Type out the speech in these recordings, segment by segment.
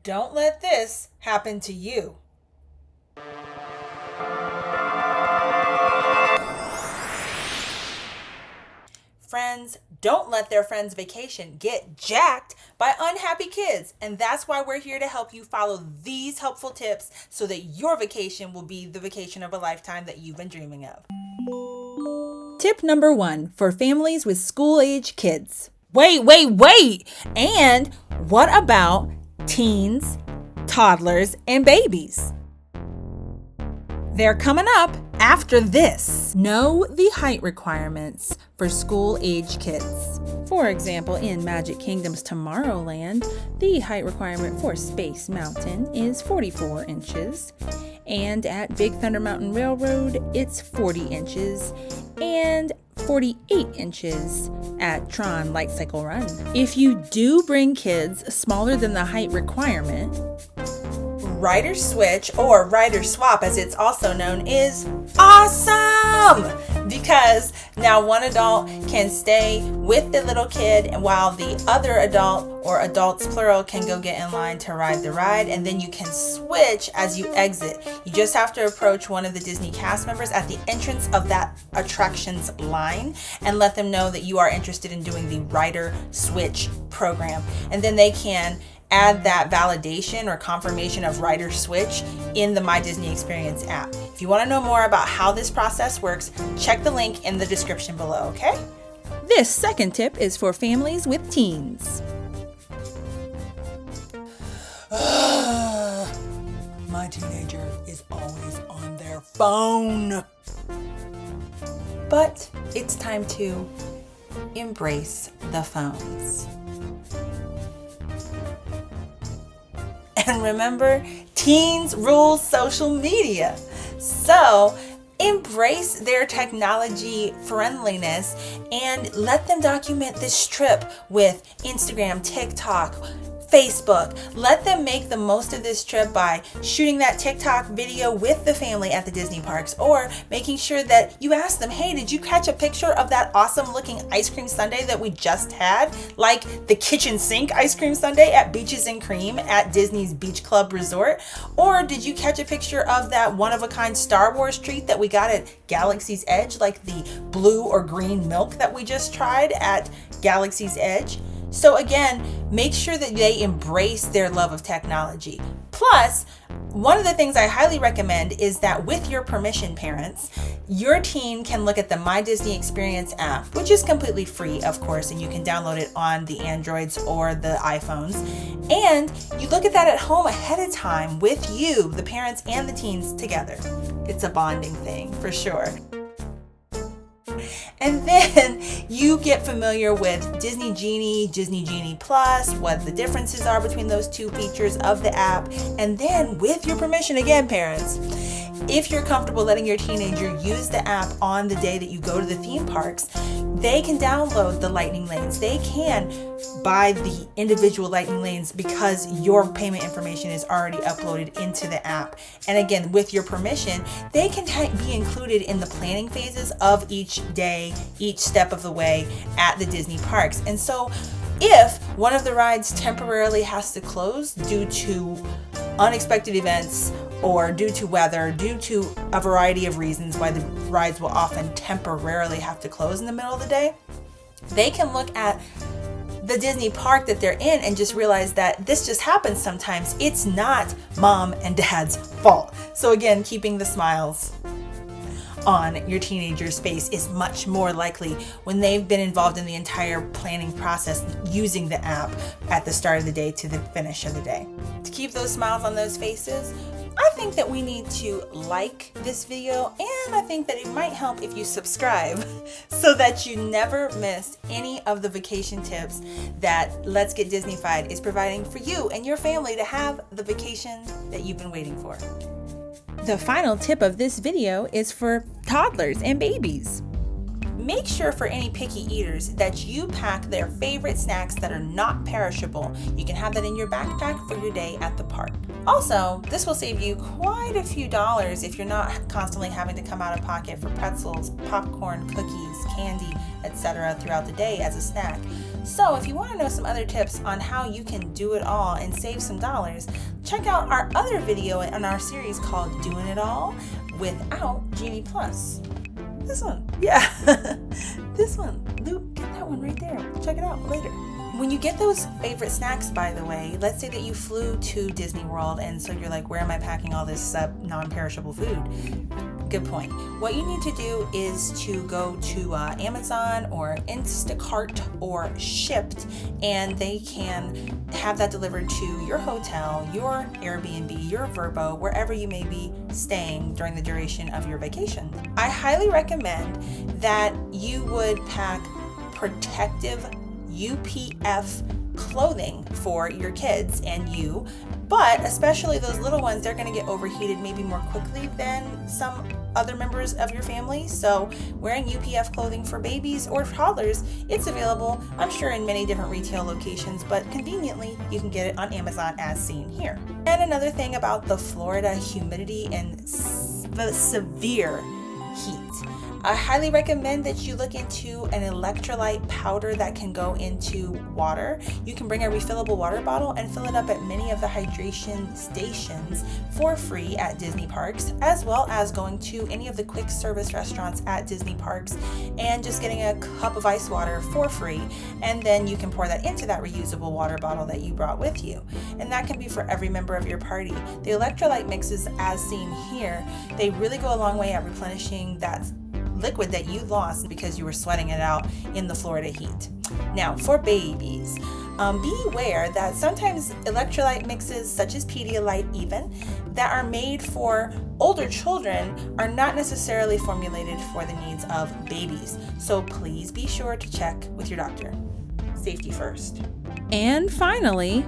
Don't let this happen to you. Friends don't let their friend's vacation get jacked by unhappy kids. And that's why we're here to help you follow these helpful tips so that your vacation will be the vacation of a lifetime that you've been dreaming of. Tip number 1 for families with school-age kids. Wait. And what about teens, toddlers, and babies? They're coming up after this. Know the height requirements for school-age kids. For example, in Magic Kingdom's Tomorrowland, the height requirement for Space Mountain is 44 inches. And at Big Thunder Mountain Railroad, it's 40 inches. And 48 inches at Tron Light Cycle Run. If you do bring kids smaller than the height requirement, Rider switch, or rider swap as it's also known, is awesome because now one adult can stay with the little kid and while the other adult, or adults plural, can go get in line to ride the ride, and then you can switch as you exit. You just have to approach one of the Disney cast members at the entrance of that attraction's line and let them know that you are interested in doing the rider switch program, and then they can add that validation or confirmation of rider switch in the My Disney Experience app. If you want to know more about how this process works, check the link in the description below, okay? This second tip is for families with teens. My teenager is always on their phone. But it's time to embrace the phones. And remember, teens rule social media. So embrace their technology friendliness and let them document this trip with Instagram, TikTok, Facebook. Let them make the most of this trip by shooting that TikTok video with the family at the Disney parks, or making sure that you ask them, hey, did you catch a picture of that awesome looking ice cream sundae that we just had? Like the kitchen sink ice cream sundae at Beaches and Cream at Disney's Beach Club Resort? Or did you catch a picture of that one-of-a-kind Star Wars treat that we got at Galaxy's Edge, like the blue or green milk that we just tried at Galaxy's Edge? So again, make sure that they embrace their love of technology. Plus, one of the things I highly recommend is that with your permission, parents, your teen can look at the My Disney Experience app, which is completely free, of course, and you can download it on the Androids or the iPhones. And you look at that at home ahead of time with you, the parents and the teens together. It's a bonding thing for sure. And then you get familiar with Disney Genie Plus, what the differences are between those two features of the app. And then with your permission, again, parents, if you're comfortable letting your teenager use the app on the day that you go to the theme parks, they can download the lightning lanes. They can buy the individual lightning lanes because your payment information is already uploaded into the app. And again, with your permission, they can be included in the planning phases of each day, each step of the way at the Disney parks. And so if one of the rides temporarily has to close due to unexpected events or due to weather, due to a variety of reasons why the rides will often temporarily have to close in the middle of the day, they can look at the Disney park that they're in and just realize that this just happens sometimes. It's not mom and dad's fault. So again, keeping the smiles on your teenager's face is much more likely when they've been involved in the entire planning process using the app at the start of the day to the finish of the day. To keep those smiles on those faces, I think that we need to like this video, and I think that it might help if you subscribe so that you never miss any of the vacation tips that Let's Get Disneyfied is providing for you and your family to have the vacation that you've been waiting for. The final tip of this video is for toddlers and babies. Make sure for any picky eaters that you pack their favorite snacks that are not perishable. You can have that in your backpack for your day at the park. Also, this will save you quite a few dollars if you're not constantly having to come out of pocket for pretzels, popcorn, cookies, candy, etc. throughout the day as a snack. So if you want to know some other tips on how you can do it all and save some dollars, check out our other video in our series called Doing It All Without Genie Plus. This one, yeah, this one. Luke, get that one right there. Check it out later. When you get those favorite snacks, by the way, let's say that you flew to Disney World and so you're like, where am I packing all this non-perishable food? Good point. What you need to do is to go to Amazon or Instacart or Shipt, and they can have that delivered to your hotel, your Airbnb, your Vrbo, wherever you may be staying during the duration of your vacation. I highly recommend that you would pack protective UPF clothing for your kids and you, but especially those little ones, they're going to get overheated maybe more quickly than some other members of your family. So wearing UPF clothing for babies or toddlers, it's available, I'm sure, in many different retail locations, but conveniently you can get it on Amazon as seen here. And another thing about the Florida humidity and severe heat, I highly recommend that you look into an electrolyte powder that can go into water. You can bring a refillable water bottle and fill it up at many of the hydration stations for free at Disney parks, as well as going to any of the quick service restaurants at Disney parks and just getting a cup of ice water for free. And then you can pour that into that reusable water bottle that you brought with you. And that can be for every member of your party. The electrolyte mixes, as seen here, they really go a long way at replenishing that liquid that you lost because you were sweating it out in the Florida heat. Now, for babies, be aware that sometimes electrolyte mixes, such as Pedialyte even, that are made for older children are not necessarily formulated for the needs of babies. So please be sure to check with your doctor. Safety first. And finally,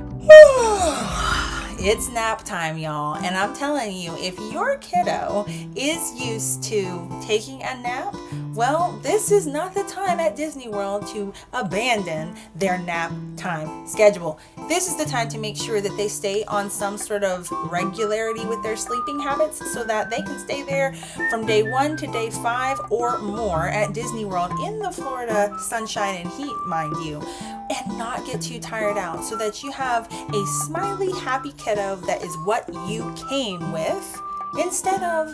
it's nap time, y'all. And I'm telling you, if your kiddo is used to taking a nap, well, this is not the time at Disney World to abandon their nap time schedule. This is the time to make sure that they stay on some sort of regularity with their sleeping habits so that they can stay there from day 1 to day 5 or more at Disney World in the Florida sunshine and heat, mind you, and not get too tired out, so that you have a smiley, happy kiddo that is what you came with instead of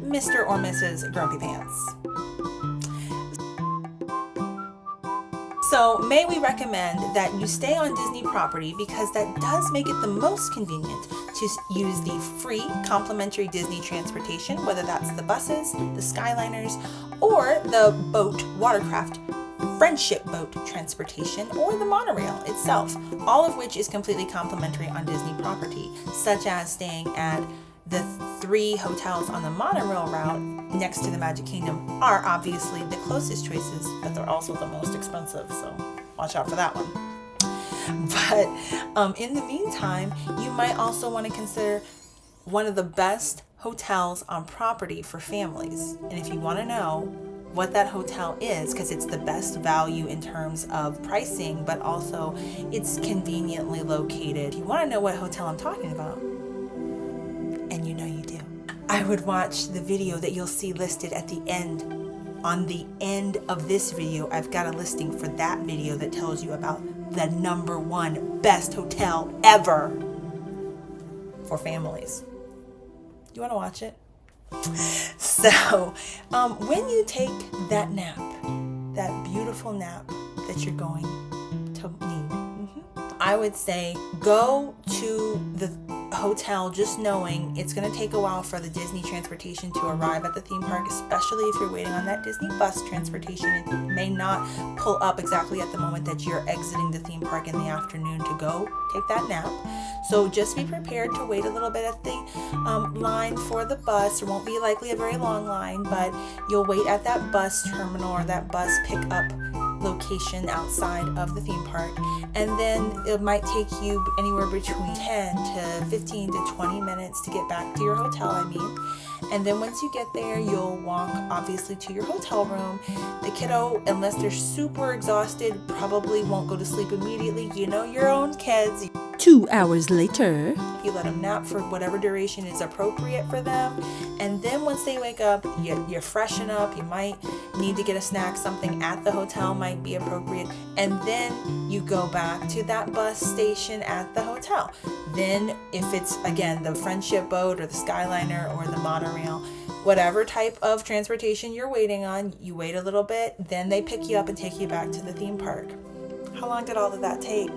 Mr. or Mrs. Grumpy Pants. So may we recommend that you stay on Disney property, because that does make it the most convenient to use the free complimentary Disney transportation, whether that's the buses, the Skyliners, or the boat, watercraft, friendship boat transportation, or the monorail itself, all of which is completely complimentary on Disney property, such as staying at the 3 hotels on the monorail route next to the Magic Kingdom are obviously the closest choices, but they're also the most expensive, so watch out for that one. But in the meantime, you might also want to consider one of the best hotels on property for families. And if you want to know what that hotel is, because it's the best value in terms of pricing, but also it's conveniently located. If you want to know what hotel I'm talking about, and you know you do, I would watch the video that you'll see listed at the end. On the end of this video, I've got a listing for that video that tells you about the #1 best hotel ever for families. You want to watch it? So, when you take that nap, that beautiful nap that you're going to need, I would say go to the hotel just knowing it's going to take a while for the Disney transportation to arrive at the theme park, especially if you're waiting on that Disney bus transportation. It may not pull up exactly at the moment that you're exiting the theme park in the afternoon to go take that nap. So just be prepared to wait a little bit at the line for the bus. There won't be likely a very long line, but you'll wait at that bus terminal or that bus pickup location outside of the theme park, and then it might take you anywhere between 10 to 15 to 20 minutes to get back to your hotel, and then once you get there, you'll walk obviously to your hotel room. The kiddo, unless they're super exhausted, probably won't go to sleep immediately. You know your own kids. 2 hours later, you let them nap for whatever duration is appropriate for them. And then once they wake up, you freshen up. You might need to get a snack. Something at the hotel might be appropriate. And then you go back to that bus station at the hotel. Then if it's, again, the Friendship boat or the Skyliner or the monorail, whatever type of transportation you're waiting on, you wait a little bit, then they pick you up and take you back to the theme park. How long did all of that take?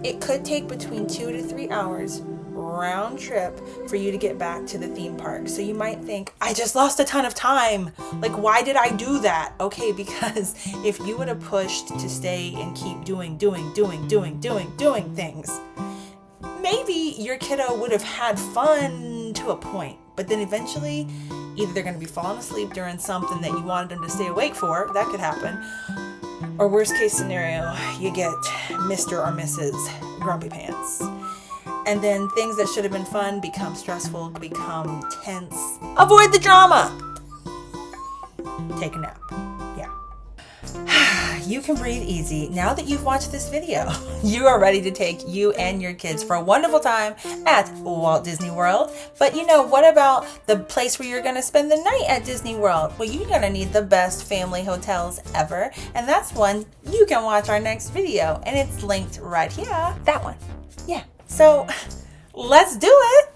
It could take between 2 to 3 hours round trip for you to get back to the theme park. So you might think, I just lost a ton of time. Like, why did I do that? Okay, because if you would have pushed to stay and keep doing things, maybe your kiddo would have had fun to a point, but then eventually either they're going to be falling asleep during something that you wanted them to stay awake for, that could happen, or worst case scenario, you get Mr. or Mrs. Grumpy Pants. And then things that should have been fun become stressful, become tense. Avoid the drama. Take a nap. Yeah. You can breathe easy. Now that you've watched this video, you are ready to take you and your kids for a wonderful time at Walt Disney World. But what about the place where you're going to spend the night at Disney World? Well, you're going to need the best family hotels ever. And that's one you can watch our next video. And it's linked right here. That one. Yeah. So let's do it.